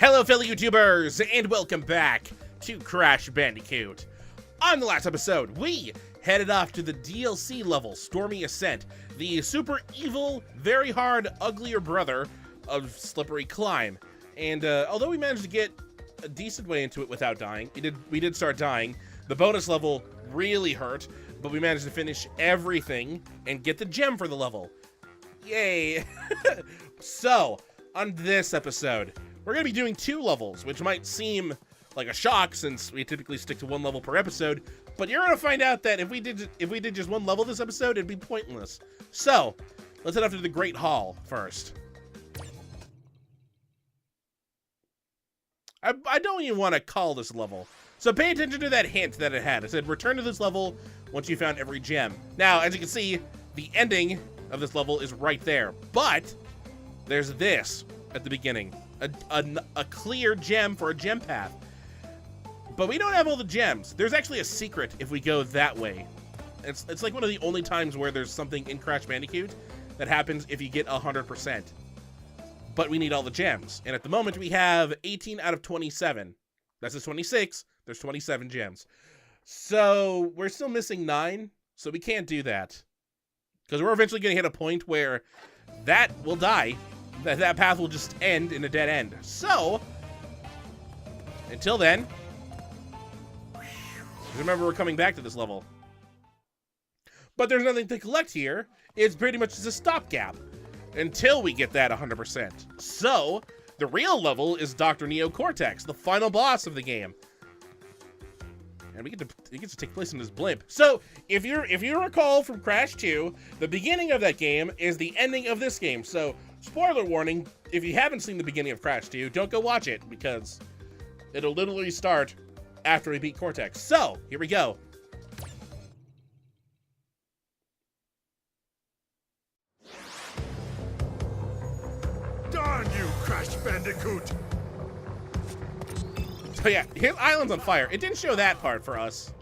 Hello fellow YouTubers, and welcome back to Crash Bandicoot. On the last episode, we headed off to the DLC level, Stormy Ascent, the super evil, very hard, uglier brother of Slippery Climb. And although we managed to get a decent way into it without dying, we did start dying. The bonus level really hurt, but we managed to finish everything and get the gem for the level. Yay! So, on this episode, we're going to be doing 2 levels, which might seem like a shock since we typically stick to 1 level per episode, but you're going to find out that if we did just 1 level this episode, it'd be pointless. So, let's head off to the Great Hall first. I don't even want to call this level. So pay attention to that hint that it had. It said, return to this level once you found every gem. Now, as you can see, the ending of this level is right there, but there's this at the beginning. A clear gem for a gem path. But we don't have all the gems. There's actually a secret if we go that way. It's like one of the only times where there's something in Crash Bandicoot that happens if you get 100%. But we need all the gems. And at the moment we have 18 out of 27. That's just 26. There's 27 gems. So we're still missing 9. So we can't do that. Because we're eventually going to hit a point where that will die. That path will just end in a dead end. So, until then, remember we're coming back to this level. But there's nothing to collect here. It's pretty much just a stopgap until we get that 100%. So, the real level is Dr. Neo Cortex, the final boss of the game. And it gets to take place in this blimp. So, if you recall from Crash 2, the beginning of that game is the ending of this game. So, spoiler warning, if you haven't seen the beginning of Crash 2, don't go watch it, because it'll literally start after we beat Cortex. So, here we go. Darn you, Crash Bandicoot! So yeah, his island's on fire. It didn't show that part for us.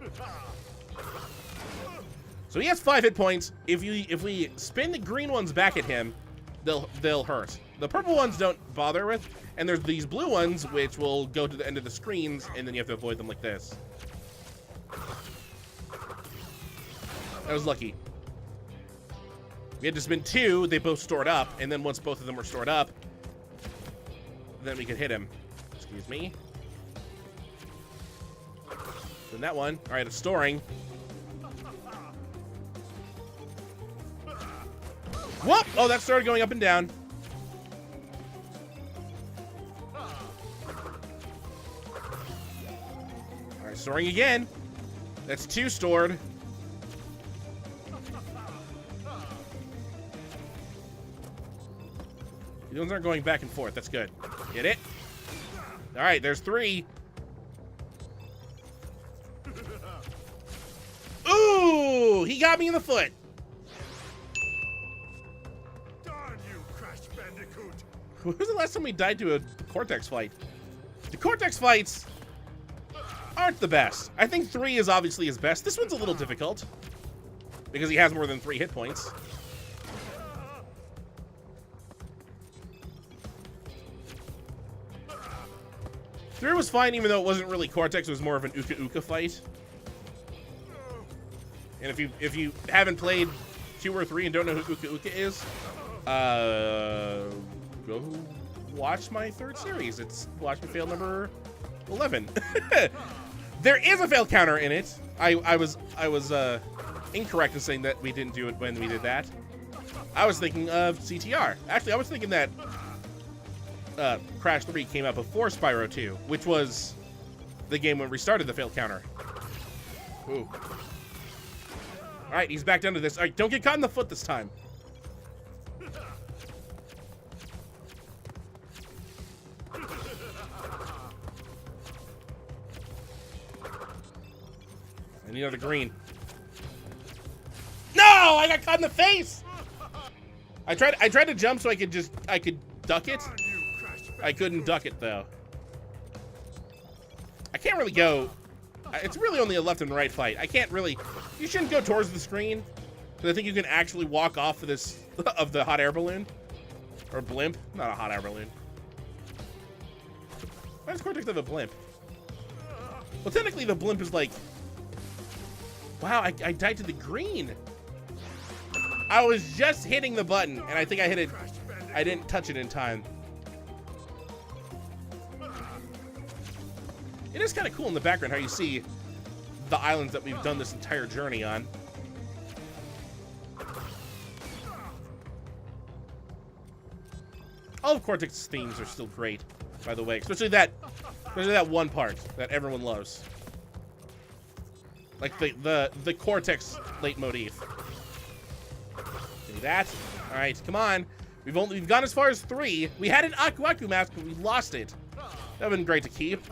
So he has 5 hit points. If we spin the green ones back at him, they'll hurt. The purple ones don't bother with, and there's these blue ones which will go to the end of the screens, and then you have to avoid them like this. That was lucky. We had to spin 2, they both stored up, and then once both of them were stored up, then we could hit him. Excuse me. Then that one. Alright, it's storing. Whoop! Oh, that started going up and down. Alright, storing again. That's 2 stored. These ones aren't going back and forth. That's good. Get it? Alright, there's 3. Ooh! He got me in the foot. Darn you, Crash Bandicoot! When was the last time we died to a Cortex fight? The Cortex fights aren't the best. I think 3 is obviously his best. This one's a little difficult because he has more than 3 hit points. Three was fine, even though it wasn't really Cortex. It was more of an Uka Uka fight. And if you haven't played 2 or 3 and don't know who Uka Uka is, go watch my 3rd series. It's Watch Me Fail number 11. There is a fail counter in it. I was incorrect in saying that we didn't do it when we did that. I was thinking of CTR. Actually, I was thinking that Crash 3 came out before Spyro 2, which was the game when we restarted the fail counter. Ooh. Alright, he's back down to this. Alright, don't get caught in the foot this time. I need another green. No! I got caught in the face! I tried to jump so I could duck it. I couldn't duck it though. I can't really go. It's really only a left and right fight. I can't really. You shouldn't go towards the screen, because I think you can actually walk off of this of the hot air balloon or blimp. Not a hot air balloon. Why does Cortex have a blimp? Well, technically the blimp is like... Wow, I died to the green. I was just hitting the button, and I think I hit it. I didn't touch it in time. It is kind of cool in the background how you see the islands that we've done this entire journey on. All of Cortex's themes are still great, by the way, especially that one part that everyone loves, like the Cortex leitmotif. See that? All right, come on. We've gone as far as 3. We had an Aku Aku mask, but we lost it. That would have been great to keep.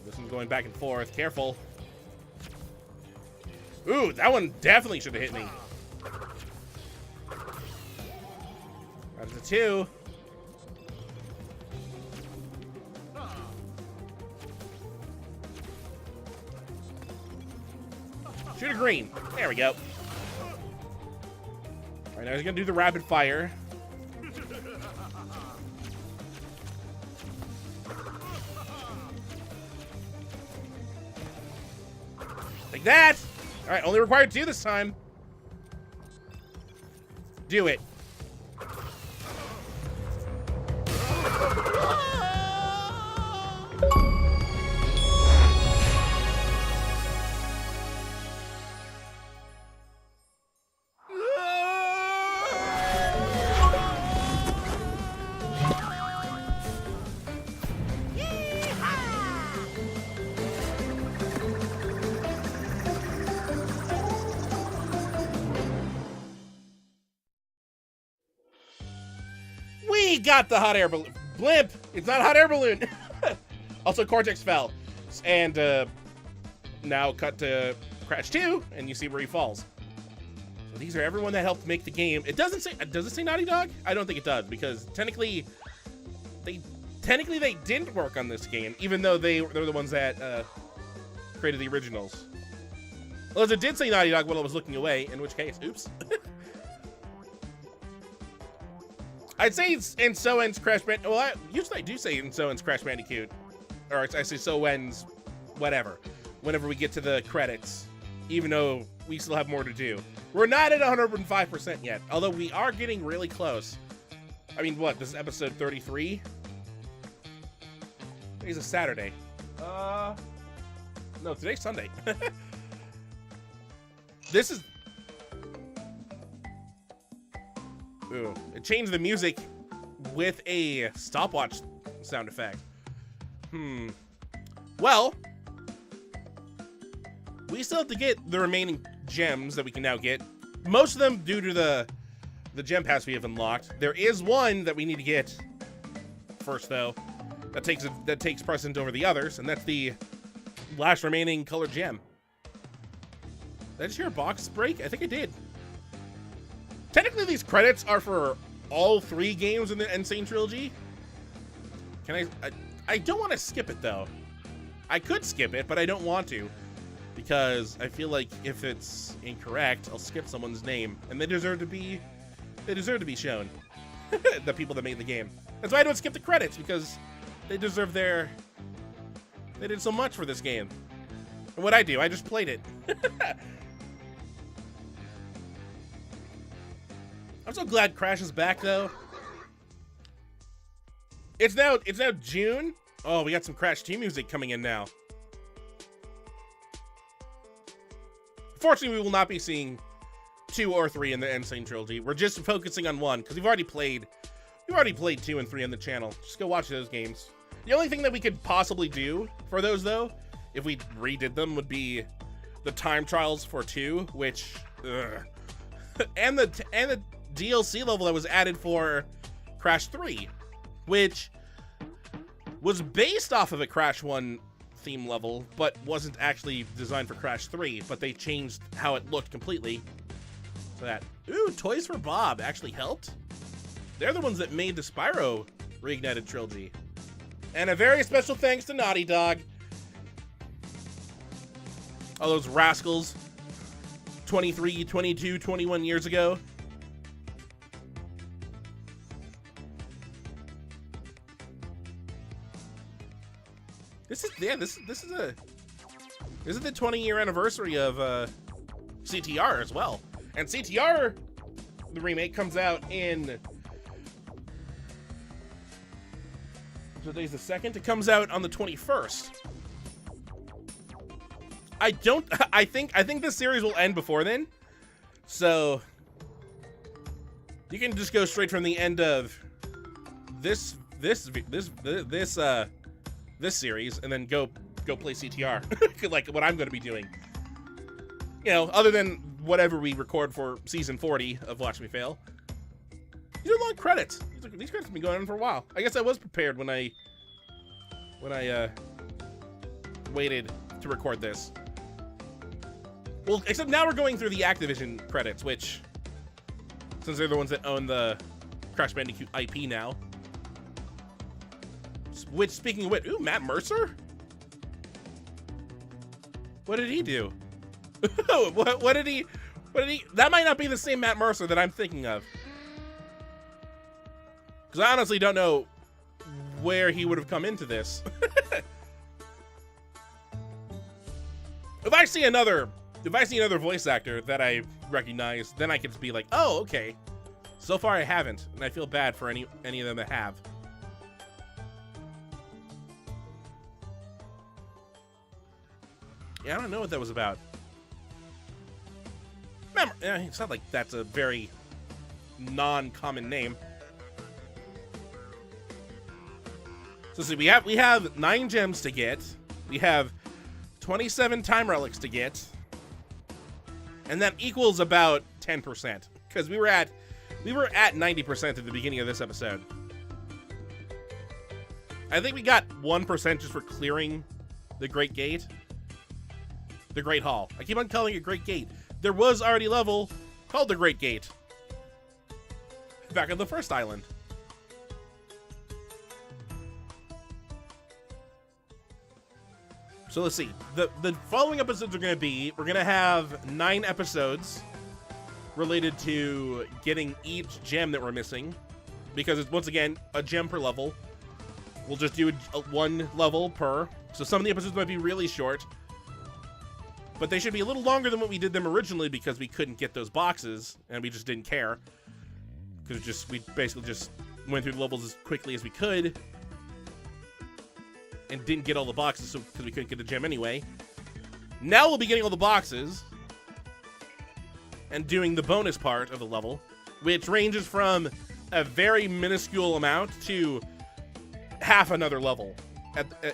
This one's going back and forth. Careful. Ooh, that one definitely should have hit me. That's a 2. Shoot a green. There we go. All right, now he's gonna do the rapid fire. Like that. All right, only required 2 this time. Do it. We got the hot air balloon. Blimp! It's not a hot air balloon. Also, Cortex fell. And now cut to Crash 2, and you see where he falls. So these are everyone that helped make the game. It doesn't say, does it say Naughty Dog? I don't think it does, because technically they didn't work on this game, even though they're the ones that created the originals. Well, it did say Naughty Dog while I was looking away, in which case, oops. I'd say it's and so ends Crash Bandicoot. Well, usually I do say and so ends Crash Bandicoot. Or I say so ends whatever. Whenever we get to the credits. Even though we still have more to do. We're not at 105% yet. Although we are getting really close. I mean, what? This is episode 33? Today's a Saturday. No, today's Sunday. This is... Ooh, it changed the music with a stopwatch sound effect. Well, we still have to get the remaining gems that we can now get. Most of them due to the gem pass we have unlocked. There is one that we need to get first, though. That takes precedent over the others, and that's the last remaining colored gem. Did I just hear a box break? I think I did. Technically, these credits are for all 3 games in the Insane Trilogy. Can I don't want to skip it, though. I could skip it, but I don't want to. Because I feel like if it's incorrect, I'll skip someone's name. And they deserve to be shown. The people that made the game. That's why I don't skip the credits, because they deserve their... They did so much for this game. And what I do, I just played it. I'm so glad Crash is back, though. It's now June. Oh, we got some Crash 2 music coming in now. Fortunately, we will not be seeing 2 or 3 in the Insane Trilogy. We're just focusing on 1 because we've already played 2 and 3 on the channel. Just go watch those games. The only thing that we could possibly do for those, though, if we redid them, would be the time trials for 2, which, and the DLC level that was added for Crash 3, which was based off of a Crash 1 theme level, but wasn't actually designed for Crash 3, but they changed how it looked completely. So that, ooh, Toys for Bob actually helped. They're the ones that made the Spyro Reignited trilogy. And a very special thanks to Naughty Dog. All those rascals 23, 22, 21 years ago. This is the 20-year anniversary of CTR as well. And CTR, the remake, comes out in, today's the 2nd. It comes out on the 21st. I think this series will end before then. So you can just go straight from the end of this series and then go play CTR, like what I'm going to be doing. You know, other than whatever we record for season 40 of Watch Me Fail. These are long credits. These credits have been going on for a while. I guess I was prepared when I waited to record this. Well, except now we're going through the Activision credits, which, since they're the ones that own the Crash Bandicoot IP now. Which, speaking of which, ooh, Matt Mercer? What did he do? what did he, that might not be the same Matt Mercer that I'm thinking of. Because I honestly don't know where he would have come into this. If I see another voice actor that I recognize, then I can be like, oh, okay. So far I haven't, and I feel bad for any of them that have. Yeah, I don't know what that was about. It's not like that's a very non-common name. So see, we have 9 gems to get. We have 27 time relics to get. And that equals about 10%. Because we were at 90% at the beginning of this episode. I think we got 1% just for clearing the Great Gate. The Great Hall. I keep on calling it Great Gate. There was already a level called the Great Gate back on the first island. So let's see. The following episodes are going to be, we're going to have 9 episodes related to getting each gem that we're missing. Because it's, once again, a gem per level. We'll just do one level per. So some of the episodes might be really short. But they should be a little longer than what we did them originally because we couldn't get those boxes. And we just didn't care. Because we basically just went through the levels as quickly as we could. And didn't get all the boxes because we couldn't get the gem anyway. Now we'll be getting all the boxes. And doing the bonus part of the level. Which ranges from a very minuscule amount to half another level.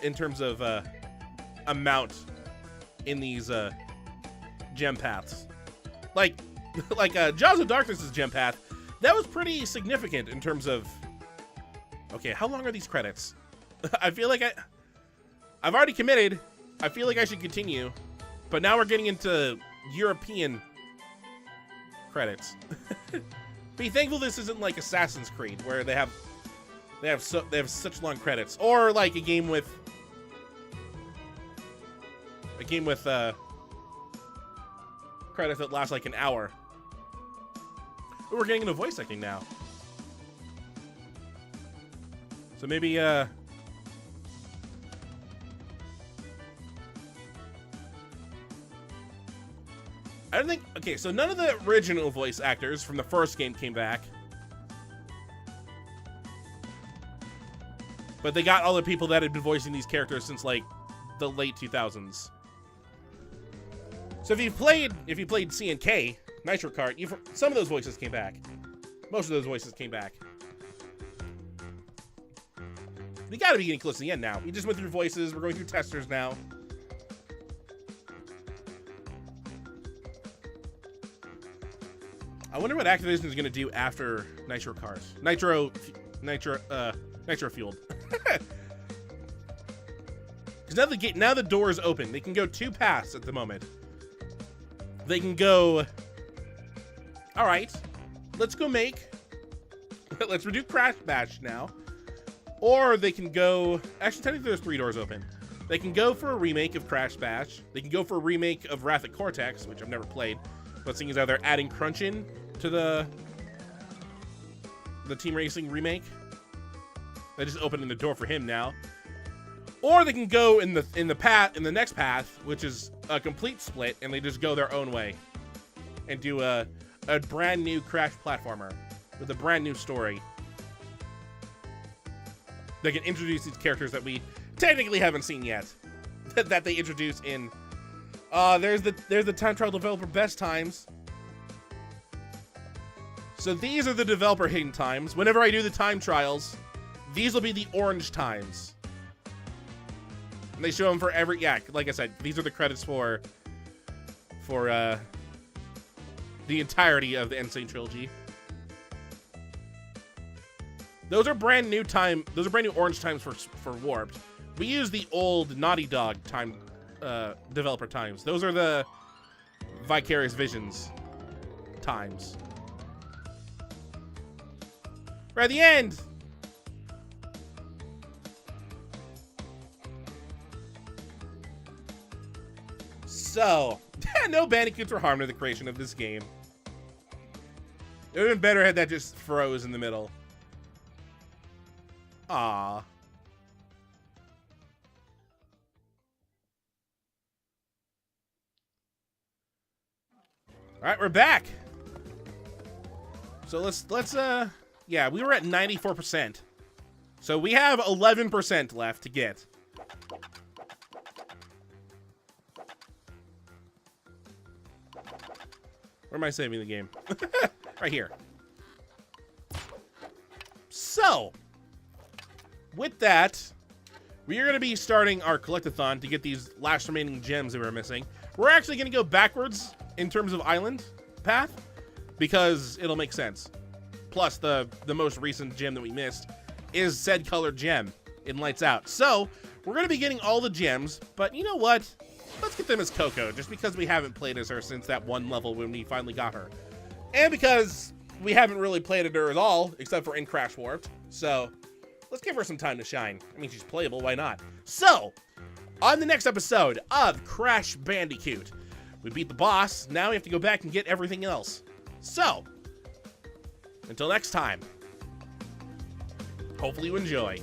In terms of amount in these gem paths. Like Jaws of Darkness's gem path, that was pretty significant in terms of... Okay, how long are these credits? I feel like I've already committed. I feel like I should continue. But now we're getting into European credits. Be thankful this isn't like Assassin's Creed, where they have such long credits. Or like a game with credits that last like an hour. But we're getting into voice acting now. So maybe I don't think... Okay, so none of the original voice actors from the first game came back. But they got all the people that had been voicing these characters since, like, the late 2000s. So if you played C&K, Nitro Kart, some of those voices came back. Most of those voices came back. We gotta be getting close to the end now. We just went through voices. We're going through testers now. I wonder what Activision is going to do after Nitro Kart. Nitro Fueled. Because now the door is open. They can go 2 paths at the moment. They can go... Alright. Let's redo Crash Bash now. Or they can go... Actually, technically there's 3 doors open. They can go for a remake of Crash Bash. They can go for a remake of Wrath of Cortex, which I've never played. But seeing as how they're adding crunch in to the Team Racing remake, they're just opening the door for him now. Or they can go in the next path, which is a complete split, and they just go their own way and do a brand new Crash platformer with a brand new story. They can introduce these characters that we technically haven't seen yet, that they introduce in. There's the time trial developer best times. So these are the developer hidden times. Whenever I do the time trials, these will be the orange times. And they show them for every, yeah, like I said, these are the credits for the entirety of the Insane Trilogy. Those are brand new orange times for Warped. We use the old Naughty Dog time developer times. Those are the Vicarious Visions times. We're at the end. So, no bandicoots were harmed in the creation of this game. It would have been better had that just froze in the middle. Ah. All right, we're back. So let's yeah, we were at 94%. So we have 11% left to get. Where am I saving the game? Right here. So, with that, we are going to be starting our collectathon to get these last remaining gems that we're missing. We're actually going to go backwards in terms of island path because it'll make sense. Plus, the most recent gem that we missed is said colored gem in Lights Out. So, we're going to be getting all the gems, but you know what? Let's get them as Coco, just because we haven't played as her since that one level when we finally got her. And because we haven't really played her at all, except for in Crash Warped. So, let's give her some time to shine. I mean, she's playable, why not? So, on the next episode of Crash Bandicoot, we beat the boss, now we have to go back and get everything else. So, until next time, hopefully you enjoy.